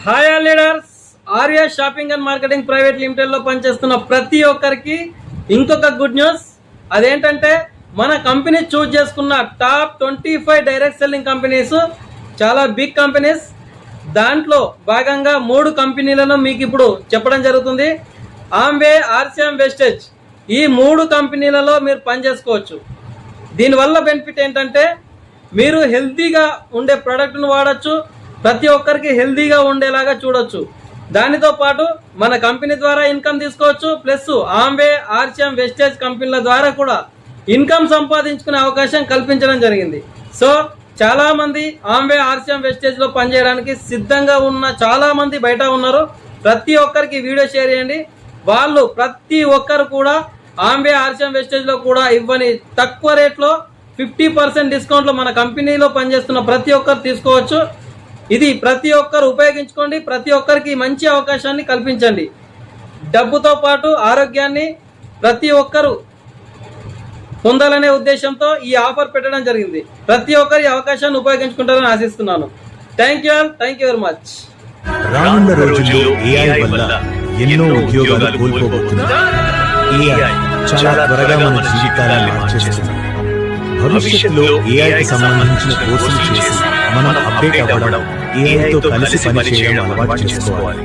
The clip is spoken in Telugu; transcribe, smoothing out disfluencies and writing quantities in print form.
Hi all leaders, Arya shopping and marketing private limited లో పనిచేస్తున్న ప్రతి ఒక్కరికి ఇంకొక గుడ్ న్యూస్. అదేంటంటే మన కంపెనీ చూజ్ చేసుకున్న టాప్ 25 డైరెక్ట్ సెల్లింగ్ కంపెనీస్, చాలా బిగ్ కంపెనీస్. దాంట్లో భాగంగా 3 కంపెనీలను మీకు ఇప్పుడు చెప్పడం జరుగుతుంది. ఆంబే, ఆర్సిఎం, వెస్టేజ్, ఈ 3 కంపెనీలలో మీరు పనిచేసుకోవచ్చు. దీనివల్ల బెనిఫిట్ ఏంటంటే మీరు హెల్తీగా ఉండే ప్రోడక్ట్ను వాడచ్చు, ప్రతి ఒక్కరికి హెల్తీగా ఉండేలాగా చూడొచ్చు. దానితో పాటు మన కంపెనీ ద్వారా ఇన్కమ్ తీసుకోవచ్చు. ప్లస్ ఆంబే, ఆర్సిఎం, వెస్టేజ్ కంపెనీల ద్వారా కూడా ఇన్కమ్ సంపాదించుకునే అవకాశం కల్పించడం జరిగింది. సో చాలా మంది ఆంబే, ఆర్సిఎం, వెస్టేజ్ లో పనిచేయడానికి సిద్ధంగా ఉన్న చాలా మంది బయట ఉన్నారు. ప్రతి ఒక్కరికి వీడియో షేర్ చేయండి. వాళ్ళు ప్రతి ఒక్కరు కూడా ఆంబే, ఆర్సిఎం, వెస్టేజ్ లో కూడా ఇవ్వని తక్కువ రేట్లో 50% డిస్కౌంట్ లో మన కంపెనీలో పనిచేస్తున్న ప్రతి ఒక్కరు తీసుకోవచ్చు. ఇది ప్రతి ఒక్కరు ఉపయోగించుకోండి. ప్రతి ఒక్కరికి మంచి అవకాశాన్ని కల్పించండి. డబ్బుతో పాటు ఆరోగ్యాన్ని ప్రతి ఒక్కరు పొందాలనే ఉద్దేశంతో ఈ ఆఫర్ పెట్టడం జరిగింది. ప్రతి ఒక్కరు ఈ అవకాశాన్ని ఉపయోగించుకుంటారని ఆశిస్తున్నాను. Thank you very much. రానున్న రోజుల్లో ఏఐ వల్ల ఎన్నో ఉద్యోగాలు కోల్పోబోతున్నాయి. ఏఐ చాలా త్వరగా మన జీవితాలను మార్చేస్తుంది. భవిష్యత్తులో ఏఐకి సంబంధించిన కోర్సులు చేసి మనం అప్డేట్ అవ్వడం, ఏఐతో కలిసి పనిచేయడం అలవాటు చేసుకోవాలి.